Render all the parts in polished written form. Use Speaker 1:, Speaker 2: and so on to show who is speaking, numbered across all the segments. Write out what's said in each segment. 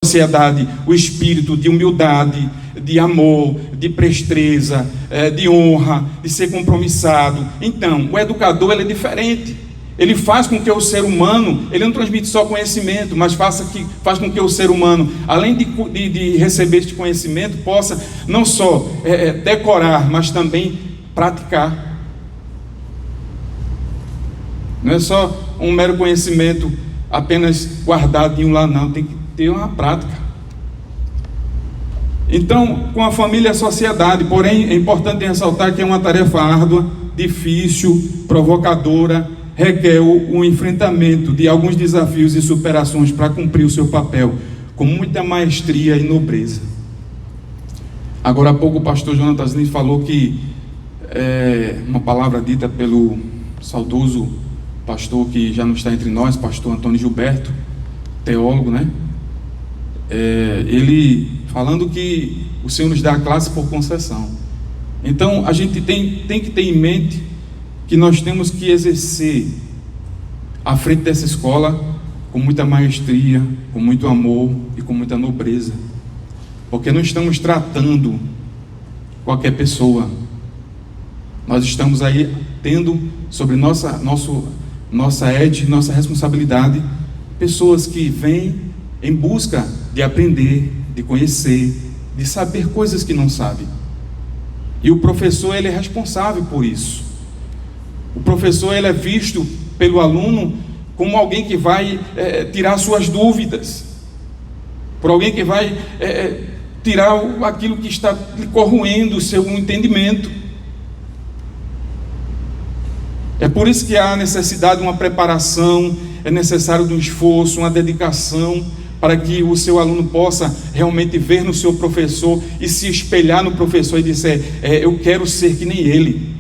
Speaker 1: sociedade o espírito de humildade, de amor, de presteza, de honra, de ser compromissado. Então, o educador ele é diferente. Ele faz com que o ser humano, ele não transmite só conhecimento, mas faz com que o ser humano, além de receber este conhecimento, possa não só decorar, mas também praticar. Não é só um mero conhecimento apenas guardadinho lá, não, tem que ter uma prática. Então, com a família e a sociedade, porém, é importante ressaltar que é uma tarefa árdua, difícil, provocadora, requer o enfrentamento de alguns desafios e superações para cumprir o seu papel, com muita maestria e nobreza. Agora há pouco o pastor Jonatas Lins falou que, uma palavra dita pelo saudoso pastor que já não está entre nós, pastor Antônio Gilberto, teólogo, né? Ele falando que o Senhor nos dá a classe por concessão. Então a gente tem que ter em mente que nós temos que exercer à frente dessa escola com muita maestria, com muito amor e com muita nobreza, porque não estamos tratando qualquer pessoa. Nós estamos aí tendo sobre nossa ética, nossa responsabilidade, pessoas que vêm em busca de aprender, de conhecer, de saber coisas que não sabem. E o professor ele é responsável por isso. O professor ele é visto pelo aluno como alguém que vai tirar suas dúvidas, por alguém que vai tirar aquilo que está lhe corroendo o seu entendimento. É por isso que há necessidade de uma preparação, é necessário de um esforço, uma dedicação, para que o seu aluno possa realmente ver no seu professor e se espelhar no professor e dizer, eu quero ser que nem ele.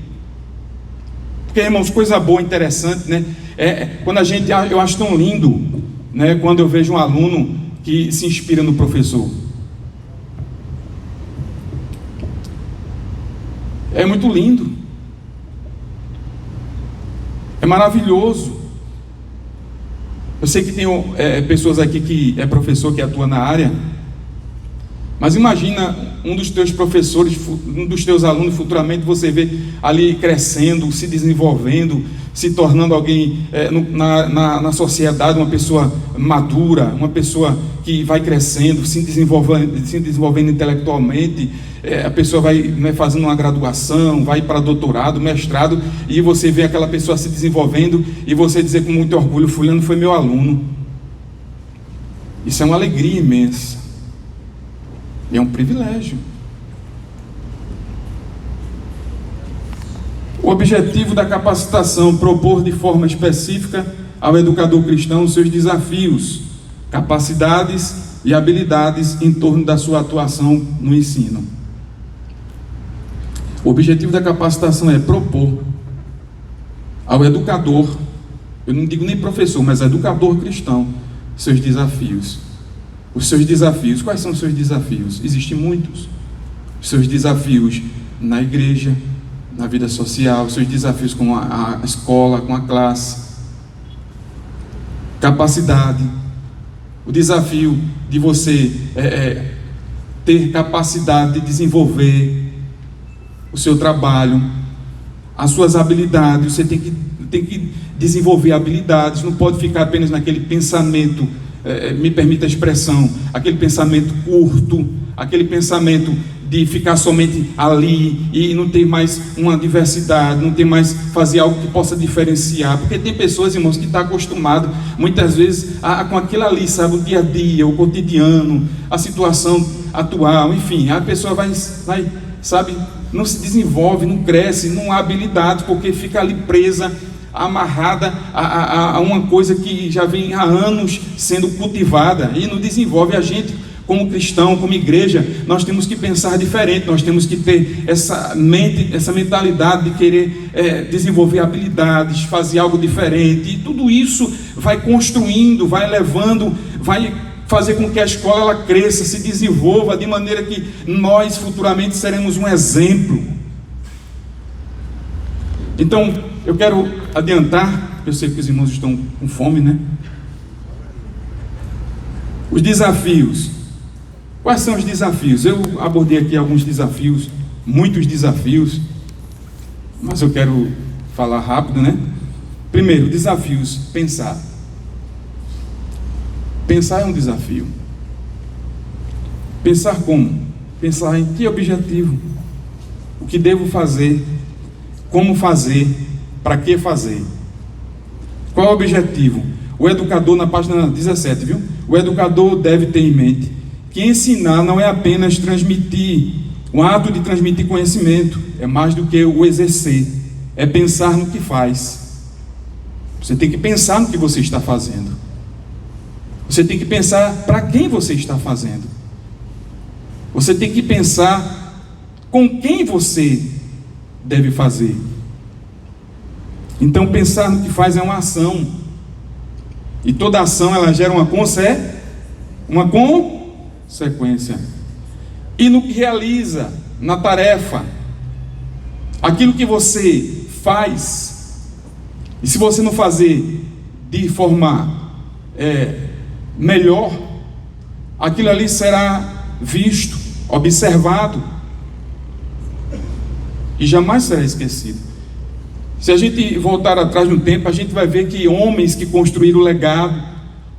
Speaker 1: Porque, irmãos, coisa boa, interessante, né? Quando eu acho tão lindo, né? Quando eu vejo um aluno que se inspira no professor. É muito lindo. É maravilhoso. Eu sei que tem pessoas aqui que é professor, que atua na área, mas imagina um dos teus professores, um dos teus alunos, futuramente você vê ali crescendo, se desenvolvendo, se tornando alguém na sociedade, uma pessoa madura, uma pessoa que vai crescendo, se desenvolvendo intelectualmente. A pessoa vai fazendo uma graduação, vai para doutorado, mestrado, e você vê aquela pessoa se desenvolvendo e você dizer com muito orgulho, fulano foi meu aluno. Isso é uma alegria imensa. E é um privilégio. O objetivo da capacitação: propor de forma específica ao educador cristão os seus desafios, capacidades e habilidades em torno da sua atuação no ensino. O objetivo da capacitação é propor ao educador, eu não digo nem professor, mas educador cristão, seus desafios. Os seus desafios, quais são os seus desafios? Existem muitos. Os seus desafios na igreja, na vida social, os seus desafios com a escola, com a classe. Capacidade, o desafio de você ter capacidade de desenvolver o seu trabalho, as suas habilidades. Você tem que desenvolver habilidades, não pode ficar apenas naquele pensamento, me permita a expressão, aquele pensamento curto, aquele pensamento de ficar somente ali e não ter mais uma diversidade, não ter mais fazer algo que possa diferenciar, porque tem pessoas, irmãos, que estão acostumadas muitas vezes com aquilo ali, sabe, o dia a dia, o cotidiano, a situação atual, enfim, a pessoa vai, sabe, não se desenvolve, não cresce, não há habilidade, porque fica ali presa, amarrada a uma coisa que já vem há anos sendo cultivada e não desenvolve. A gente, como cristão, como igreja, nós temos que pensar diferente, nós temos que ter essa mentalidade de querer desenvolver habilidades, fazer algo diferente, e tudo isso vai construindo, vai levando, vai fazer com que a escola ela cresça, se desenvolva, de maneira que nós futuramente seremos um exemplo. Então, eu quero adiantar, eu sei que os irmãos estão com fome, né? Os desafios Quais são os desafios? Eu abordei aqui alguns desafios, muitos desafios, mas eu quero falar rápido, né? Primeiro, desafios, pensar. Pensar é um desafio. Pensar como? Pensar em que objetivo? O que devo fazer? Como fazer? Para que fazer? Qual é o objetivo? O educador, na página 17, viu? O educador deve ter em mente que ensinar não é apenas transmitir, o ato de transmitir conhecimento, é mais do que o exercer, é pensar no que faz. Você tem que pensar no que você está fazendo. Você tem que pensar para quem você está fazendo. Você tem que pensar com quem você deve fazer. Então, pensar no que faz é uma ação. E toda ação, ela gera uma consequência. E no que realiza, na tarefa, aquilo que você faz, e se você não fazer de forma melhor, aquilo ali será visto, observado, e jamais será esquecido. Se a gente voltar atrás no tempo, a gente vai ver que homens que construíram legado,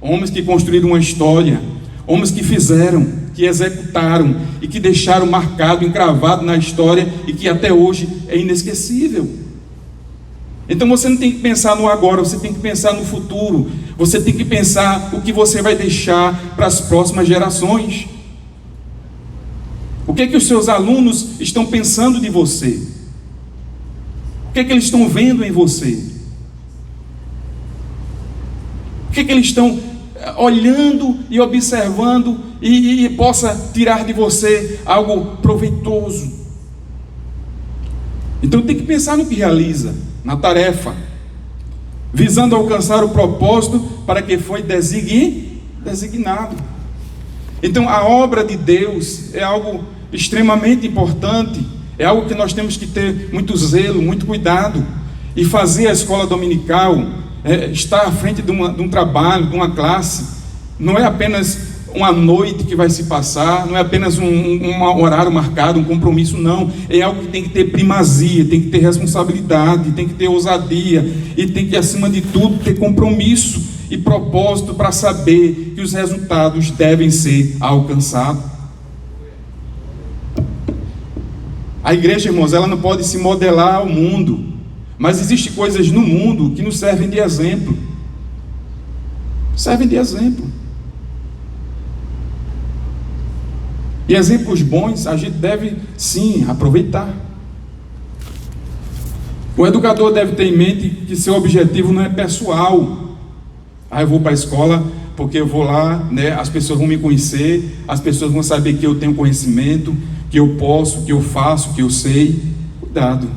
Speaker 1: homens que construíram uma história, homens que fizeram, que executaram e que deixaram marcado, encravado na história e que até hoje é inesquecível. Então você não tem que pensar no agora, você tem que pensar no futuro. Você tem que pensar o que você vai deixar para as próximas gerações. O que é que os seus alunos estão pensando de você? O que é que eles estão vendo em você? O que é que eles estão olhando e observando e possa tirar de você algo proveitoso? Então tem que pensar no que realiza, na tarefa, visando alcançar o propósito para que foi designado. Então a obra de Deus é algo extremamente importante. É algo que nós temos que ter muito zelo, muito cuidado. E fazer a escola dominical, estar à frente de um trabalho, de uma classe, não é apenas uma noite que vai se passar, não é apenas um horário marcado, um compromisso, não. É algo que tem que ter primazia, tem que ter responsabilidade, tem que ter ousadia, e tem que, acima de tudo, ter compromisso e propósito para saber que os resultados devem ser alcançados. A igreja, irmãos, ela não pode se modelar ao mundo, mas existem coisas no mundo que nos servem de exemplo. Servem de exemplo. E exemplos bons a gente deve, sim, aproveitar. O educador deve ter em mente que seu objetivo não é pessoal. Eu vou para a escola porque eu vou lá, né, as pessoas vão me conhecer, as pessoas vão saber que eu tenho conhecimento, que eu posso, que eu faço, que eu sei. Cuidado.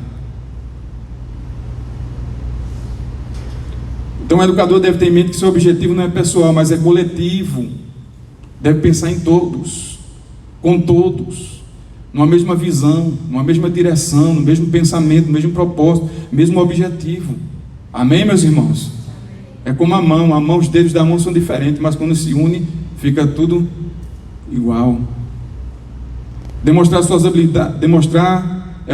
Speaker 1: Então o educador deve ter em mente que seu objetivo não é pessoal, mas é coletivo. Deve pensar em todos, com todos, numa mesma visão, numa mesma direção, no mesmo pensamento, no mesmo propósito, mesmo objetivo. Amém, meus irmãos? É como a mão, os dedos da mão são diferentes, mas quando se une, fica tudo igual. Demonstrar suas habilidades,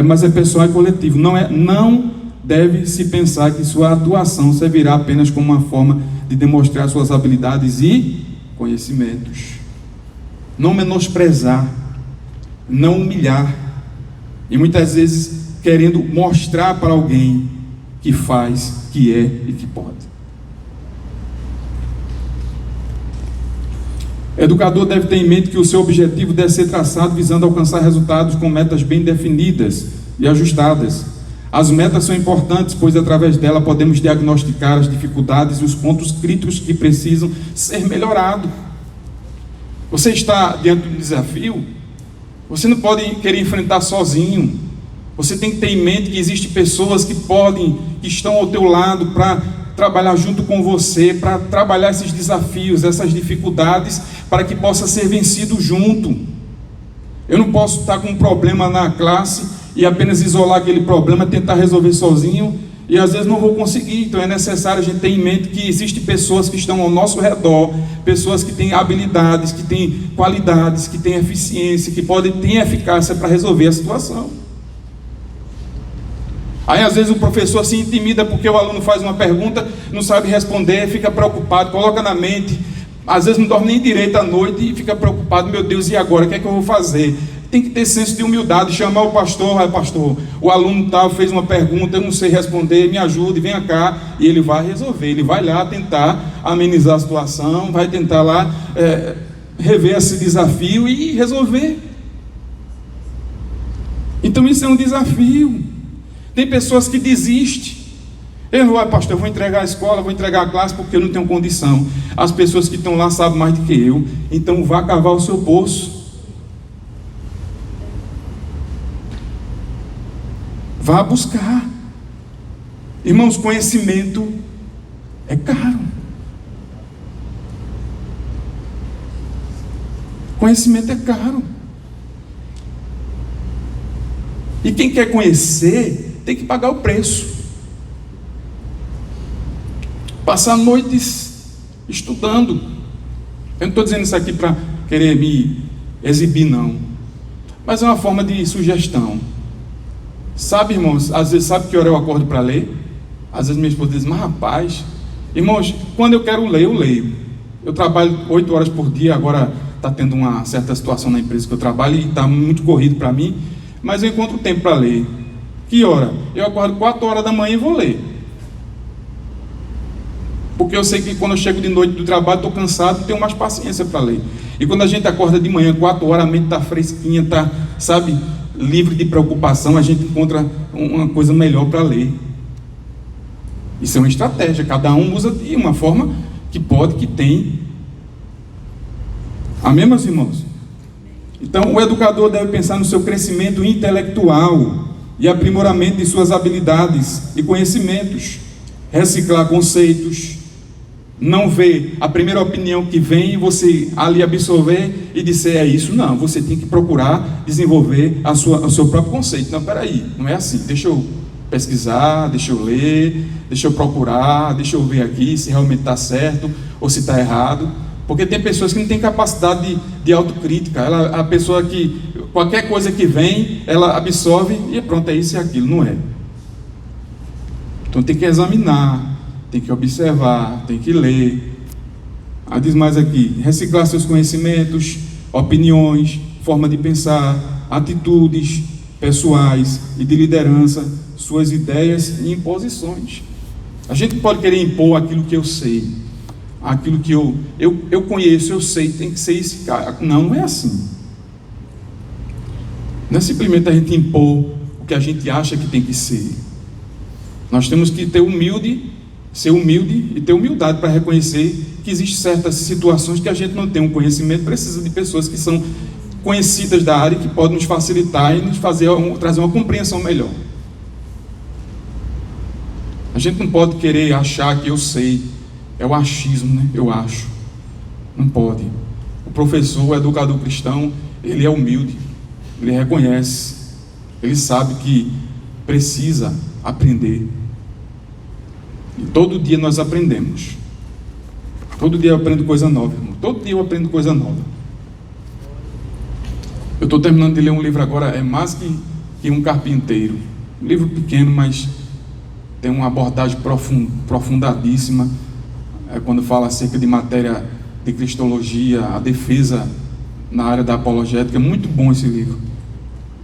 Speaker 1: mas é pessoal e coletivo. Não deve se pensar que sua atuação servirá apenas como uma forma de demonstrar suas habilidades e conhecimentos. Não menosprezar, não humilhar, e muitas vezes querendo mostrar para alguém que faz, que é e que pode. O educador deve ter em mente que o seu objetivo deve ser traçado visando alcançar resultados com metas bem definidas e ajustadas. As metas são importantes, pois através dela podemos diagnosticar as dificuldades e os pontos críticos que precisam ser melhorados. Você está diante de um desafio, você não pode querer enfrentar sozinho. Você tem que ter em mente que existem pessoas que estão ao teu lado para trabalhar junto com você, para trabalhar esses desafios, essas dificuldades, para que possa ser vencido junto. Eu não posso estar com um problema na classe e apenas isolar aquele problema, tentar resolver sozinho e às vezes não vou conseguir. Então é necessário a gente ter em mente que existem pessoas que estão ao nosso redor, pessoas que têm habilidades, que têm qualidades, que têm eficiência, que podem ter eficácia para resolver a situação. Aí às vezes o professor se intimida porque o aluno faz uma pergunta, não sabe responder, fica preocupado, coloca na mente, às vezes não dorme nem direito à noite e fica preocupado: meu Deus, e agora? O que é que eu vou fazer? Tem que ter senso de humildade, chamar o pastor: pastor, o aluno tal fez uma pergunta, eu não sei responder, me ajude, venha cá, e ele vai resolver, ele vai lá tentar amenizar a situação, vai tentar lá rever esse desafio e resolver. Então isso é um desafio. Tem pessoas que desistem. Pastor, eu vou entregar a escola, vou entregar a classe porque eu não tenho condição. As pessoas que estão lá sabem mais do que eu, então vá cavar o seu poço. Vá buscar. Irmãos, conhecimento é caro. Conhecimento é caro. E quem quer conhecer tem que pagar o preço. Passar noites estudando. Eu não estou dizendo isso aqui para querer me exibir, não. Mas é uma forma de sugestão. Sabe, irmãos, às vezes, sabe que hora eu acordo para ler? Às vezes minha esposa diz: mas rapaz, irmãos, quando eu quero ler, eu leio. Eu trabalho 8 horas por dia, agora está tendo uma certa situação na empresa que eu trabalho e está muito corrido para mim, mas eu encontro tempo para ler. Que hora? Eu acordo 4 horas da manhã e vou ler. Porque eu sei que quando eu chego de noite do trabalho, estou cansado e tenho mais paciência para ler. E quando a gente acorda de manhã, 4 horas, a mente está fresquinha, está, sabe, livre de preocupação, a gente encontra uma coisa melhor para ler. Isso é uma estratégia, cada um usa de uma forma que pode, que tem. Amém, meus irmãos? Então o educador deve pensar no seu crescimento intelectual e aprimoramento de suas habilidades e conhecimentos, reciclar conceitos, não ver a primeira opinião que vem e você ali absorver e dizer é isso. Não, você tem que procurar desenvolver o seu próprio conceito. Não, peraí, não é assim, deixa eu pesquisar, deixa eu ler, deixa eu procurar, deixa eu ver aqui se realmente está certo ou se está errado. Porque tem pessoas que não têm capacidade de autocrítica. A pessoa que, qualquer coisa que vem, ela absorve e pronto, é isso e aquilo. Não é. Então tem que examinar, tem que observar, tem que ler. Diz mais aqui: reciclar seus conhecimentos, opiniões, forma de pensar, atitudes pessoais e de liderança, suas ideias e imposições. A gente pode querer impor aquilo que eu sei, aquilo que eu conheço, eu sei, tem que ser esse cara. Não, não é assim. Não é simplesmente a gente impor o que a gente acha que tem que ser. Nós temos que ser humilde e ter humildade para reconhecer que existem certas situações que a gente não tem um conhecimento, precisa de pessoas que são conhecidas da área, que podem nos facilitar e nos trazer uma compreensão melhor. A gente não pode querer achar que eu sei. É o achismo, né? Eu acho. Não pode. O professor, o educador cristão, ele é humilde, ele reconhece, ele sabe que precisa aprender. E todo dia nós aprendemos. Todo dia eu aprendo coisa nova, irmão. Todo dia eu aprendo coisa nova. Eu estou terminando de ler um livro agora, é mais que um carpinteiro. Um livro pequeno, mas tem uma abordagem profundadíssima. Quando fala acerca de matéria de cristologia, a defesa na área da apologética. É muito bom esse livro.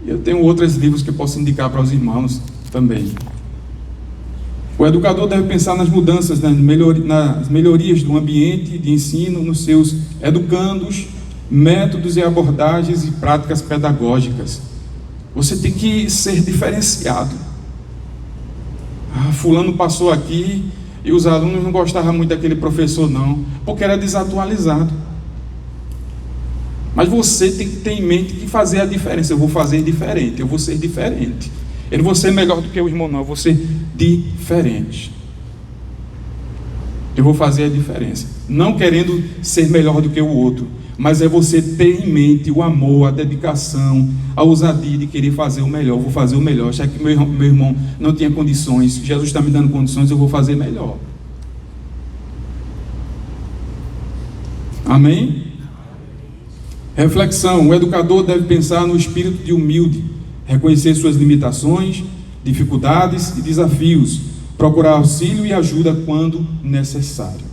Speaker 1: E eu tenho outros livros que eu posso indicar para os irmãos também. O educador deve pensar nas mudanças, nas melhorias do ambiente de ensino, nos seus educandos, métodos e abordagens e práticas pedagógicas. Você tem que ser diferenciado. Fulano passou aqui e os alunos não gostavam muito daquele professor, não, porque era desatualizado. Mas você tem que ter em mente que fazer a diferença. Eu vou fazer diferente, eu vou ser diferente. Eu não vou ser melhor do que o irmão, não, eu vou ser diferente. Eu vou fazer a diferença. Não querendo ser melhor do que o outro, mas é você ter em mente o amor, a dedicação, a ousadia de querer fazer o melhor. Eu vou fazer o melhor. Já que meu irmão não tinha condições, Jesus está me dando condições, eu vou fazer melhor. Amém? Reflexão: o educador deve pensar no espírito de humilde, reconhecer suas limitações, dificuldades e desafios, procurar auxílio e ajuda quando necessário.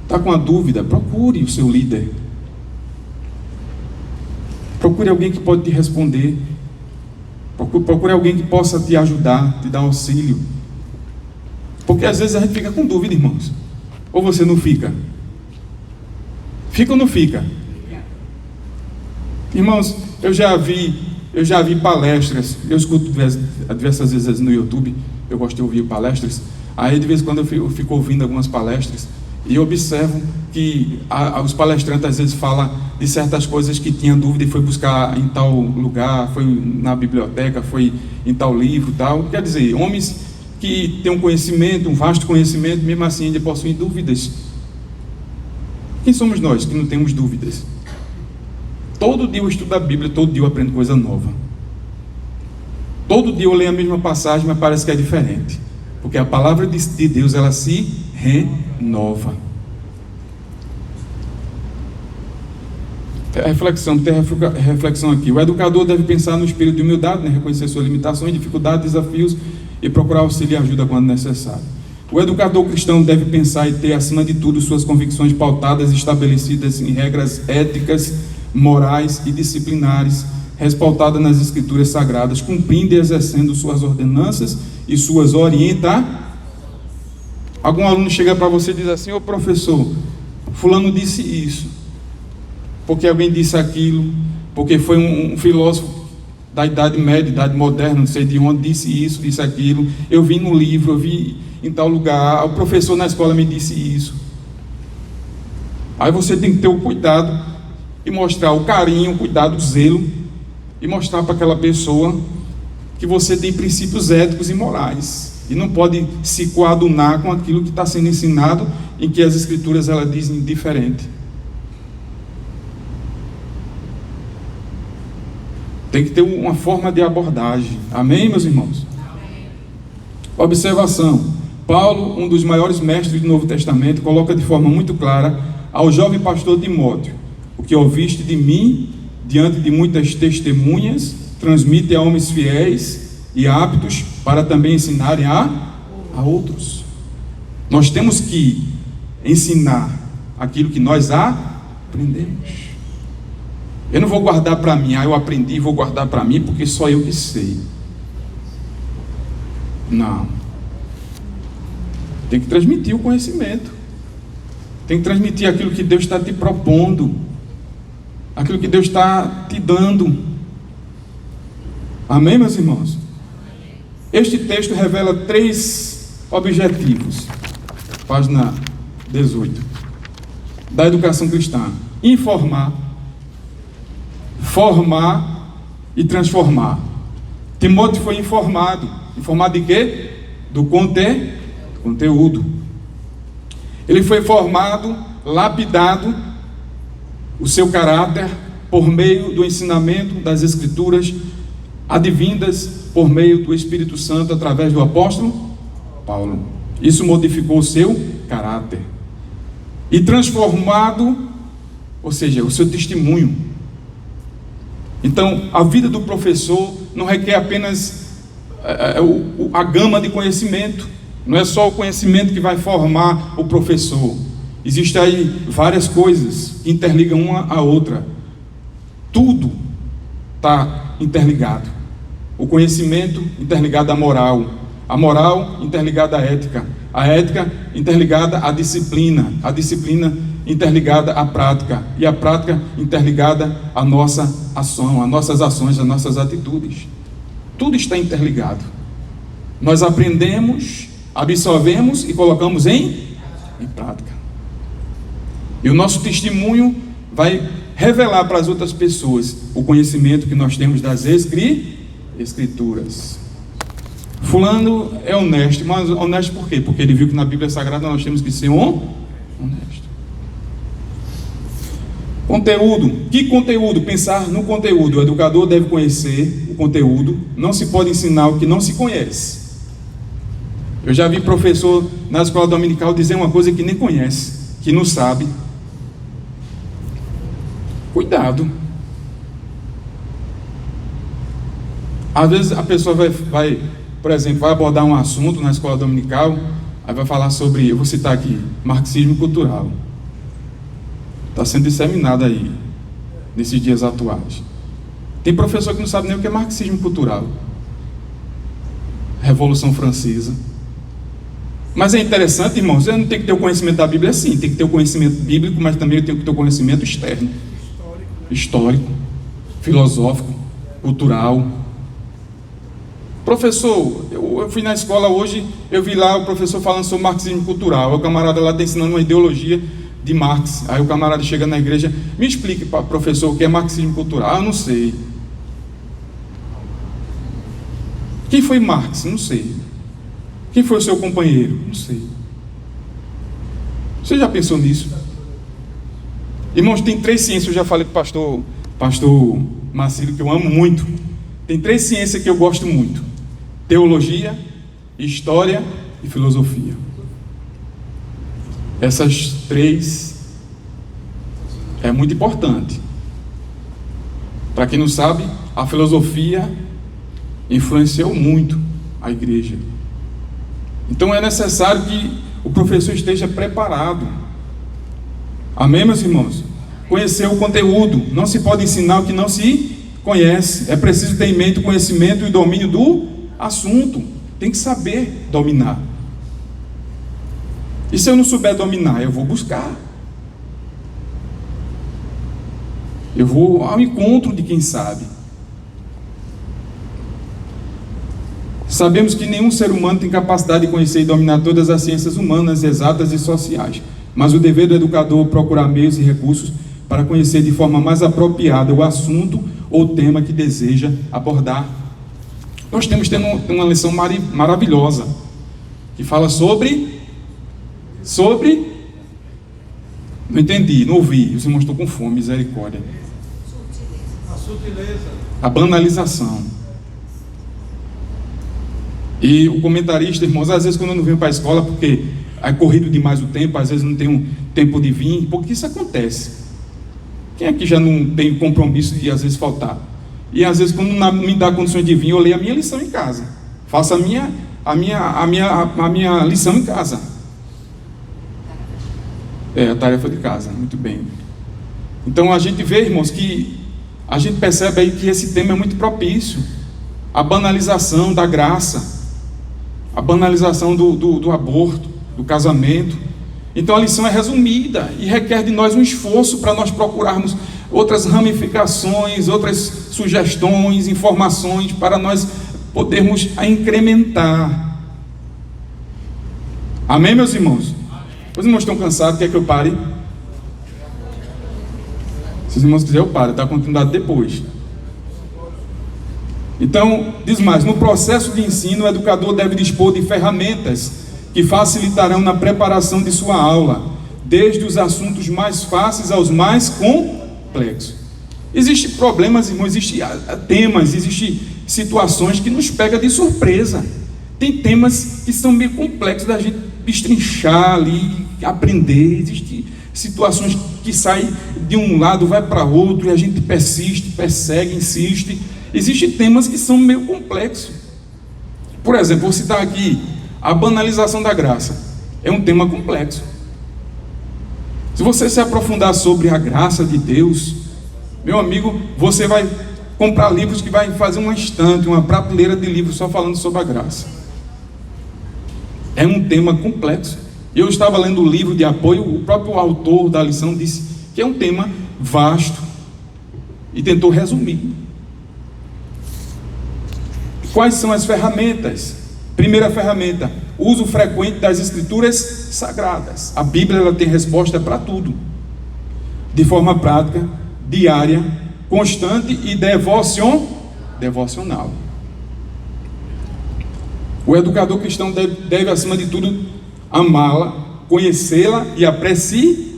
Speaker 1: Está com a dúvida? Procure o seu líder. Procure alguém que pode te responder. Procure alguém que possa te ajudar, te dar auxílio. Porque às vezes a gente fica com dúvida, irmãos. Ou você não fica? Fica ou não fica? Irmãos, eu já vi palestras. Eu escuto diversas vezes no YouTube. Eu gosto de ouvir palestras. Aí de vez em quando eu fico ouvindo algumas palestras e eu observo que os palestrantes às vezes falam de certas coisas que tinha dúvida e foi buscar em tal lugar, foi na biblioteca, foi em tal livro, tal. Quer dizer, homens que têm um conhecimento, um vasto conhecimento, mesmo assim ainda possuem dúvidas. Quem somos nós que não temos dúvidas? Todo dia eu estudo a Bíblia, todo dia eu aprendo coisa nova. Todo dia eu leio a mesma passagem, mas parece que é diferente. Porque a palavra de Deus, ela se renova. Reflexão aqui. O educador deve pensar no espírito de humildade, né? Reconhecer suas limitações, dificuldades, desafios e procurar auxílio e ajuda quando necessário. O educador cristão deve pensar e ter, acima de tudo, suas convicções pautadas e estabelecidas em regras éticas, morais e disciplinares, respaldadas nas escrituras sagradas, cumprindo e exercendo suas ordenanças e suas orientações. Algum aluno chega para você e diz assim: ô professor, fulano disse isso, porque alguém disse aquilo, porque foi um filósofo da Idade Média, Idade Moderna, não sei de onde, disse isso, disse aquilo, eu vi no livro, eu vi em tal lugar, o professor na escola me disse isso. Aí você tem que ter o cuidado e mostrar o carinho, o cuidado, o zelo, e mostrar para aquela pessoa que você tem princípios éticos e morais, e não pode se coadunar com aquilo que está sendo ensinado, em que as escrituras elas dizem diferente. Tem que ter uma forma de abordagem. Amém, meus irmãos? Amém. Observação: Paulo, um dos maiores mestres do Novo Testamento, coloca de forma muito clara ao jovem pastor Timóteo: o que ouviste de mim, diante de muitas testemunhas, transmite a homens fiéis e aptos para também ensinarem a outros. Nós temos que ensinar aquilo que nós aprendemos. Eu não vou guardar para mim, eu aprendi e vou guardar para mim porque só eu que sei. Não. Tem que transmitir o conhecimento. Tem que transmitir aquilo que Deus está te propondo, aquilo que Deus está te dando. Amém, meus irmãos? Este texto revela 3 objetivos. Página 18. Da educação cristã: informar, formar e transformar. Timóteo foi informado. Informado de quê? Do conteúdo. Ele foi formado, lapidado o seu caráter por meio do ensinamento das escrituras advindas por meio do Espírito Santo através do apóstolo Paulo. Isso modificou o seu caráter. E transformado, ou seja, o seu testemunho. Então, a vida do professor não requer apenas a gama de conhecimento. Não é só o conhecimento que vai formar o professor. Existem aí várias coisas que interligam uma à outra. Tudo está interligado. O conhecimento interligado à moral, a moral interligada à ética, a ética interligada à disciplina, a disciplina interligada à prática, e a prática interligada à nossa ação, às nossas ações, às nossas atitudes. Tudo está interligado. Nós aprendemos, absorvemos e colocamos em prática. E o nosso testemunho vai revelar para as outras pessoas o conhecimento que nós temos das Escrituras. Fulano é honesto, mas honesto por quê? Porque ele viu que na Bíblia Sagrada nós temos que ser honesto. Conteúdo. Que conteúdo? Pensar no conteúdo. O educador deve conhecer o conteúdo. Não se pode ensinar o que não se conhece. Eu já vi professor na escola dominical dizer uma coisa que nem conhece, que não sabe. Cuidado. Às vezes a pessoa vai, por exemplo, vai abordar um assunto na escola dominical, aí vai falar sobre, eu vou citar aqui, marxismo cultural. Está sendo disseminado aí, nesses dias atuais. Tem professor que não sabe nem o que é marxismo cultural. Revolução Francesa. Mas é interessante, irmãos, eu não tenho que ter o conhecimento da Bíblia, sim, tem que ter o conhecimento bíblico, mas também eu tenho que ter o conhecimento externo. Histórico, filosófico, cultural. Professor, eu fui na escola hoje, eu vi lá o professor falando sobre marxismo cultural, o camarada lá está ensinando uma ideologia de Marx. Aí o camarada chega na igreja, me explique, professor, o que é marxismo cultural. Eu não sei. Quem foi Marx? Não sei. Quem foi o seu companheiro? Não sei. Você já pensou nisso? Irmãos, tem 3 ciências, eu já falei para o pastor Marcílio, que eu amo muito. Tem 3 ciências que eu gosto muito: teologia, história e filosofia. Essas 3 é muito importante. Para quem não sabe, a filosofia influenciou muito a igreja. Então é necessário que o professor esteja preparado. Amém, meus irmãos? Conhecer o conteúdo. Não se pode ensinar o que não se conhece. É preciso ter em mente o conhecimento e o domínio do assunto. Tem que saber dominar. E se eu não souber dominar, eu vou buscar. Eu vou ao encontro de quem sabe. Sabemos que nenhum ser humano tem capacidade de conhecer e dominar todas as ciências humanas, exatas e sociais. Mas o dever do educador é procurar meios e recursos para conhecer de forma mais apropriada o assunto ou tema que deseja abordar. Nós temos uma lição maravilhosa que fala sobre... Não entendi, não ouvi. Os irmãos estão com fome, misericórdia.
Speaker 2: A sutileza.
Speaker 1: A banalização. E o comentarista, irmãos, às vezes quando eu não venho para a escola, porque é corrido demais o tempo, às vezes não tenho tempo de vir, porque isso acontece. Quem aqui já não tem compromisso de às vezes faltar? E às vezes quando não me dá condições de vir, eu leio a minha lição em casa. Faço a minha lição em casa. A tarefa de casa, muito bem. Então a gente vê, irmãos, que a gente percebe aí que esse tema é muito propício. A banalização da graça, a banalização do aborto, do casamento. Então a lição é resumida e requer de nós um esforço para nós procurarmos outras ramificações, outras sugestões, informações, para nós podermos a incrementar. Amém, meus irmãos? Os irmãos estão cansados, quer que eu pare? Se os irmãos quiserem eu paro, dá continuidade depois. Então, diz mais, no processo de ensino, o educador deve dispor de ferramentas que facilitarão na preparação de sua aula, desde os assuntos mais fáceis aos mais complexos. Existem problemas, irmãos, existem temas, existem situações que nos pegam de surpresa. Tem temas que são meio complexos da gente destrinchar ali, aprender. Existem situações que saem de um lado, vai para outro, e a gente persiste, persegue, insiste. Existem temas que são meio complexos. Por exemplo, vou citar aqui a banalização da graça. É um tema complexo. Se você se aprofundar sobre a graça de Deus, meu amigo, você vai comprar livros que vai fazer uma estante, uma prateleira de livros só falando sobre a graça. É um tema complexo. Eu estava lendo o livro de apoio, o próprio autor da lição disse que é um tema vasto e tentou resumir. Quais são as ferramentas? Primeira ferramenta, uso frequente das escrituras sagradas. A Bíblia ela tem resposta para tudo, de forma prática, diária, constante e devocional. O educador cristão deve acima de tudo, amá-la, conhecê-la e apreciá-la.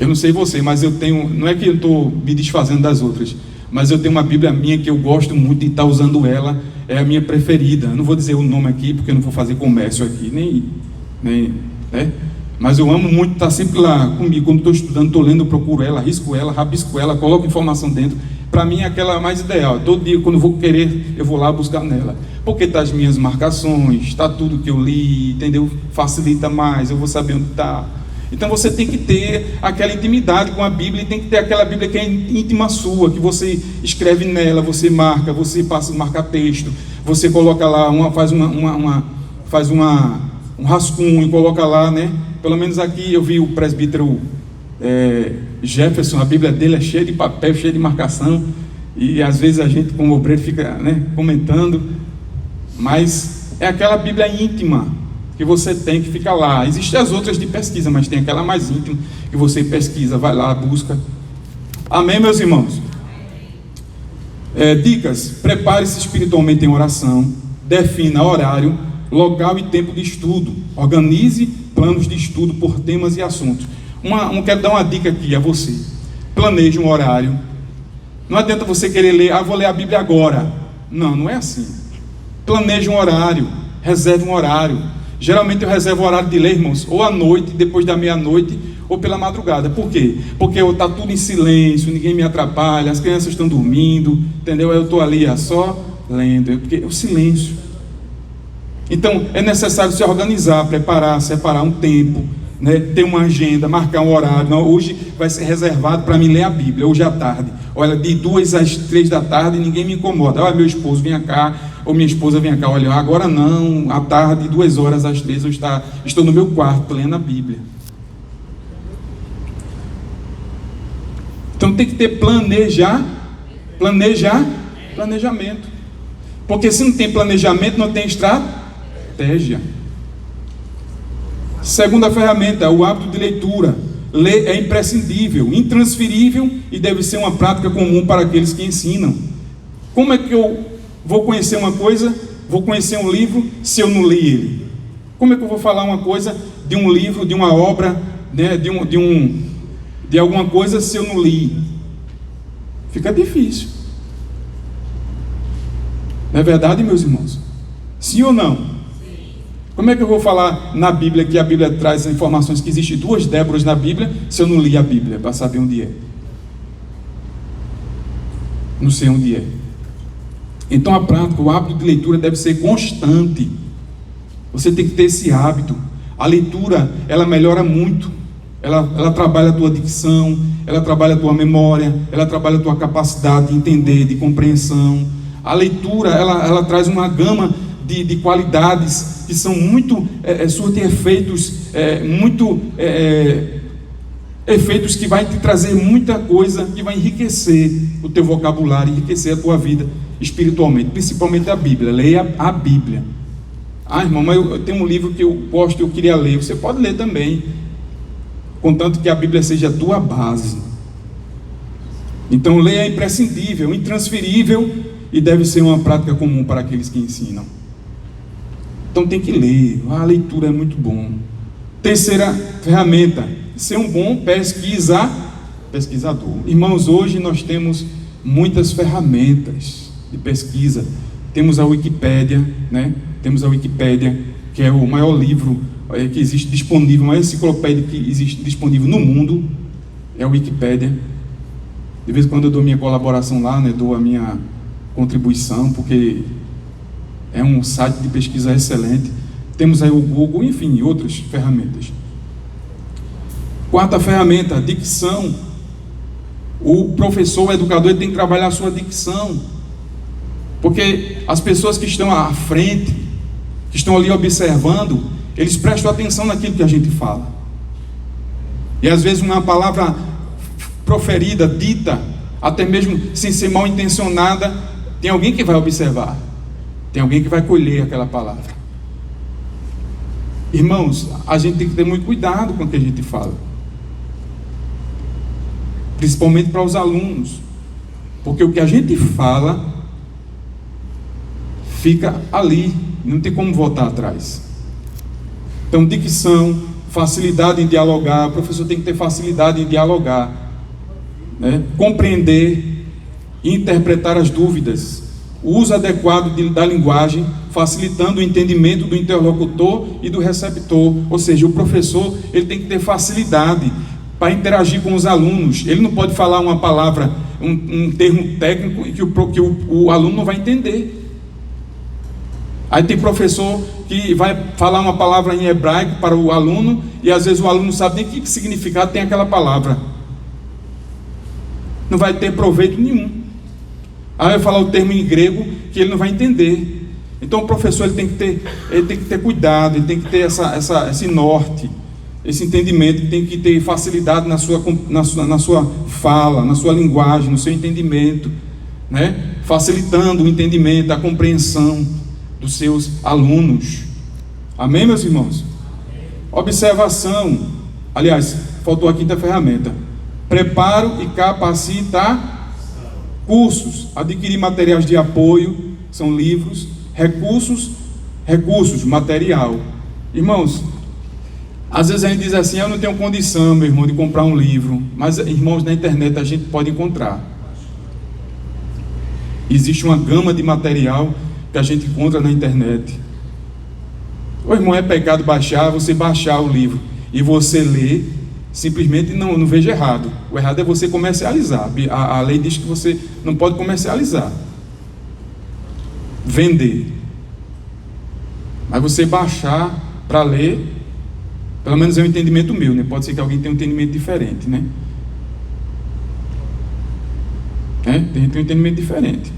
Speaker 1: Eu não sei você, mas eu tenho, não é que eu estou me desfazendo das outras, mas eu tenho uma Bíblia minha que eu gosto muito de estar usando ela, é a minha preferida. Eu não vou dizer o nome aqui, porque eu não vou fazer comércio aqui, nem né? Mas eu amo muito estar sempre lá comigo, quando estou estudando, estou lendo, eu procuro ela, risco ela, rabisco ela, coloco informação dentro. Para mim é aquela mais ideal. Todo dia, quando eu vou querer, eu vou lá buscar nela, porque está as minhas marcações, está tudo que eu li, entendeu? Facilita mais, eu vou saber onde está. Então você tem que ter aquela intimidade com a Bíblia, e tem que ter aquela Bíblia que é íntima sua, que você escreve nela, você marca, você passa a marcar texto, você coloca lá, faz um rascunho, coloca lá, né? Pelo menos aqui eu vi o presbítero Jefferson, a Bíblia dele é cheia de papel, cheia de marcação, e às vezes a gente como obreiro fica, né, comentando, mas é aquela Bíblia íntima que você tem que ficar lá. Existem as outras de pesquisa, mas tem aquela mais íntima que você pesquisa, vai lá, busca. Amém, meus irmãos? Dicas: prepare-se espiritualmente em oração, defina horário, local e tempo de estudo, organize planos de estudo por temas e assuntos. Quero dar uma dica aqui a você: planeje um horário. Não adianta você querer ler, vou ler a Bíblia agora. Não é assim. Planeje um horário, reserve um horário. Geralmente eu reservo o horário de ler, irmãos, ou à noite, depois da meia-noite, ou pela madrugada. Por quê? Porque está tudo em silêncio, ninguém me atrapalha, as crianças estão dormindo, entendeu? Eu estou ali só lendo, porque é o silêncio. Então é necessário se organizar, preparar, separar um tempo, né? Ter uma agenda, marcar um horário. Não, hoje vai ser reservado para mim ler a Bíblia, hoje à tarde. Olha, de 2 às 3 da tarde ninguém me incomoda. Olha, meu esposo, venha cá, ou minha esposa, venha cá. Olha, agora não, à tarde, 2 horas às 3 eu estou no meu quarto lendo a Bíblia. Então tem que ter planejamento. Porque se não tem planejamento, não tem estratégia. Segunda ferramenta, o hábito de leitura. Ler é imprescindível, intransferível e deve ser uma prática comum para aqueles que ensinam. Como é que eu vou conhecer uma coisa, vou conhecer um livro, se eu não li ele? Como é que eu vou falar uma coisa de um livro, de uma obra, né, de alguma coisa, se eu não li? Fica difícil. Não é verdade, meus irmãos? Sim ou não? Como é que eu vou falar na Bíblia, que a Bíblia traz informações que existem 2 Déboras na Bíblia, se eu não li a Bíblia, para saber onde é? Não sei onde é. Então a prática, o hábito de leitura deve ser constante. Você tem que ter esse hábito. A leitura, ela melhora muito. Ela trabalha a tua dicção, ela trabalha a tua memória, ela trabalha a tua capacidade de entender, de compreensão. A leitura, ela traz uma gama de qualidades que são muito, surtem efeitos, efeitos que vai te trazer muita coisa, que vai enriquecer o teu vocabulário, enriquecer a tua vida espiritualmente, principalmente a Bíblia. Leia a Bíblia. Irmão, mas eu tenho um livro que eu gosto, eu queria ler. Você pode ler também, contanto que a Bíblia seja a tua base. Então ler é imprescindível, intransferível e deve ser uma prática comum para aqueles que ensinam. Então tem que ler, a leitura é muito bom. Terceira ferramenta, ser um bom pesquisador. Irmãos, hoje nós temos muitas ferramentas de pesquisa. Temos a Wikipédia, né? Temos a Wikipédia, que é o maior livro que existe disponível, a maior enciclopédia que existe disponível no mundo, é a Wikipédia. De vez em quando eu dou minha colaboração lá, né? Dou a minha contribuição, porque é um site de pesquisa excelente. Temos aí o Google, enfim, outras ferramentas. Quarta ferramenta, dicção. O professor, o educador, ele tem que trabalhar a sua dicção. Porque as pessoas que estão à frente, que estão ali observando, eles prestam atenção naquilo que a gente fala. E às vezes uma palavra proferida, dita, até mesmo sem ser mal intencionada, tem alguém que vai observar. Tem alguém que vai colher aquela palavra. Irmãos, a gente tem que ter muito cuidado com o que a gente fala. Principalmente para os alunos. Porque o que a gente fala fica ali, não tem como voltar atrás. Então, dicção, facilidade em dialogar, o professor tem que ter facilidade em dialogar, né? Compreender e interpretar as dúvidas, o uso adequado da linguagem, facilitando o entendimento do interlocutor e do receptor. Ou seja, o professor ele tem que ter facilidade para interagir com os alunos. Ele não pode falar uma palavra, um termo técnico que o aluno não vai entender. Aí tem professor que vai falar uma palavra em hebraico para o aluno e às vezes o aluno não sabe nem que significado tem aquela palavra. Não vai ter proveito nenhum. Aí vai falar o termo em grego que ele não vai entender. Então o professor ele tem que ter cuidado, ele tem que ter esse norte, esse entendimento, ele tem que ter facilidade na sua fala, na sua linguagem, no seu entendimento, né? Facilitando o entendimento, a compreensão dos seus alunos. Amém, meus irmãos? Observação. Aliás, faltou a quinta ferramenta: preparo e capacitação. Cursos, adquirir materiais de apoio, são livros, recursos, material. Irmãos, às vezes a gente diz assim: eu não tenho condição, meu irmão, de comprar um livro. Mas, irmãos, na internet a gente pode encontrar. Existe uma gama de material que a gente encontra na internet. O irmão, é pecado você baixar o livro e você ler. Simplesmente não vejo errado. O errado é você comercializar. A lei diz que você não pode comercializar, vender. Mas você baixar para ler, pelo menos é um entendimento meu, né? Pode ser que alguém tenha um entendimento diferente, né? Tem gente que tem um entendimento diferente.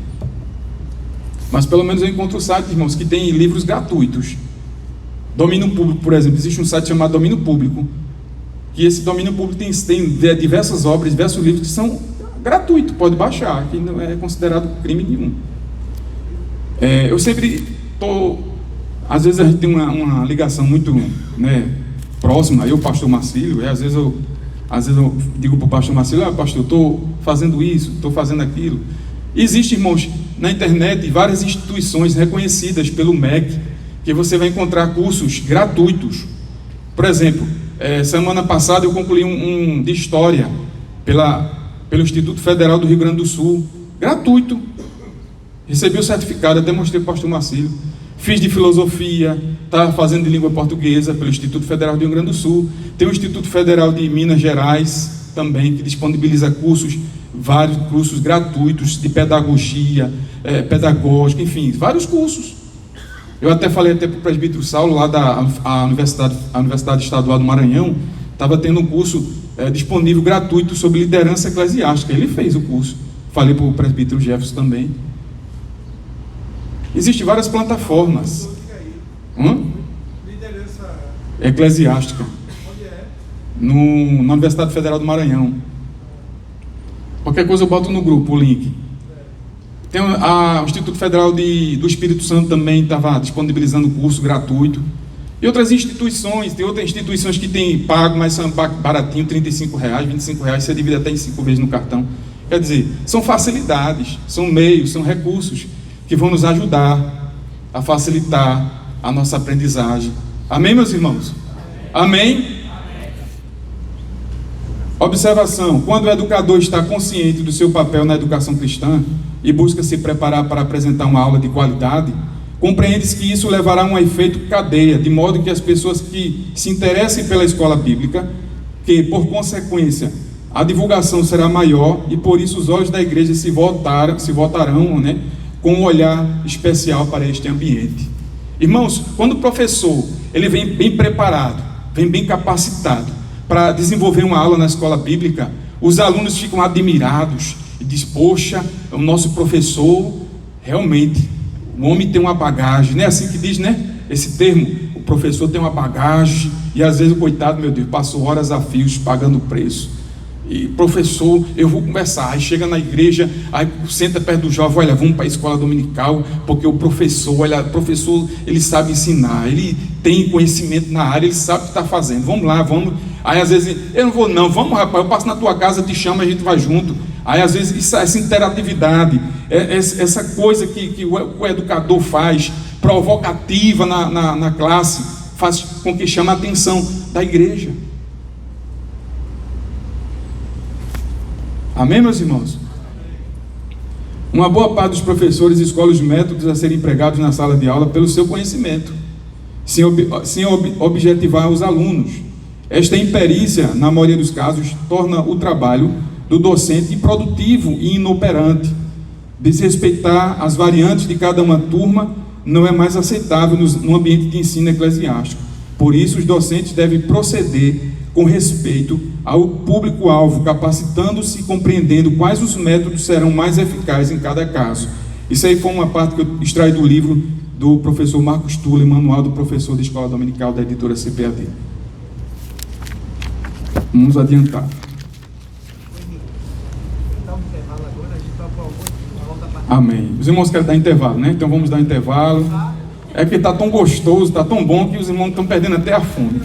Speaker 1: Mas pelo menos eu encontro sites, irmãos, que tem livros gratuitos. Domínio público, por exemplo. Existe um site chamado Domínio Público. E esse domínio público tem diversas obras, diversos livros que são gratuitos, pode baixar, que não é considerado crime nenhum. Eu sempre estou... Às vezes a gente tem uma ligação muito, né, próxima, eu, o pastor Marcílio, às vezes eu digo para o pastor Marcílio: pastor, estou fazendo isso, estou fazendo aquilo. Existem, irmãos, na internet várias instituições reconhecidas pelo MEC, que você vai encontrar cursos gratuitos. Por exemplo, semana passada eu concluí um de História pelo Instituto Federal do Rio Grande do Sul, gratuito. Recebi o certificado, até mostrei para o pastor Marcílio. Fiz de Filosofia, estava fazendo de Língua Portuguesa pelo Instituto Federal do Rio Grande do Sul. Tem o Instituto Federal de Minas Gerais também, que disponibiliza vários cursos gratuitos de pedagogia, pedagógica, enfim, vários cursos. Eu até falei para o presbítero Saulo, lá da Universidade Estadual do Maranhão, estava tendo um curso disponível gratuito sobre liderança eclesiástica. Ele fez o curso. Falei para o presbítero Jefferson também. Existem várias plataformas.
Speaker 2: Liderança
Speaker 1: eclesiástica.
Speaker 2: onde é?
Speaker 1: Na Universidade Federal do Maranhão. Qualquer coisa eu boto no grupo o link. Tem o Instituto Federal do Espírito Santo também estava disponibilizando curso gratuito. E outras instituições, tem outras instituições que têm pago, mas são baratinho, R$35, R$25, você divide até em 5 vezes no cartão. Quer dizer, são facilidades, são meios, são recursos que vão nos ajudar a facilitar a nossa aprendizagem. Amém, meus irmãos? Amém? Observação: quando o educador está consciente do seu papel na educação cristã e busca se preparar para apresentar uma aula de qualidade, compreende-se que isso levará a um efeito cadeia, de modo que as pessoas que se interessem pela escola bíblica, que por consequência a divulgação será maior e por isso os olhos da igreja se voltarão, né, com um olhar especial para este ambiente. Irmãos, quando o professor ele vem bem preparado, vem bem capacitado para desenvolver uma aula na escola bíblica, os alunos ficam admirados e diz: poxa, o nosso professor, realmente, o homem tem uma bagagem, não é assim que diz, né? Esse termo, o professor tem uma bagagem, e às vezes o coitado, meu Deus, passou horas a fios pagando preço. E professor, eu vou conversar. Aí chega na igreja, aí senta perto do jovem: olha, vamos para a escola dominical, porque o professor, ele sabe ensinar, ele tem conhecimento na área, ele sabe o que está fazendo, vamos lá, vamos. Aí às vezes, eu não vou não, vamos rapaz, eu passo na tua casa, te chamo, a gente vai junto. Aí às vezes essa interatividade, essa coisa que o educador faz, provocativa na classe, faz com que chame a atenção da igreja. Amém, meus irmãos? Uma boa parte dos professores escolhe os métodos a serem empregados na sala de aula pelo seu conhecimento, sem objetivar os alunos. Esta imperícia, na maioria dos casos, torna o trabalho do docente improdutivo e inoperante. Desrespeitar as variantes de cada uma turma não é mais aceitável no ambiente de ensino eclesiástico. Por isso, os docentes devem proceder com respeito ao público-alvo, capacitando-se e compreendendo quais os métodos serão mais eficazes em cada caso. Isso aí foi uma parte que eu extraí do livro do professor Marcos Tuller, Manual do Professor de Escola Dominical, da editora CPAD. Vamos adiantar. Amém. Os irmãos querem dar intervalo, né? Então vamos dar intervalo. É que está tão gostoso, está tão bom que os irmãos estão perdendo até a fome.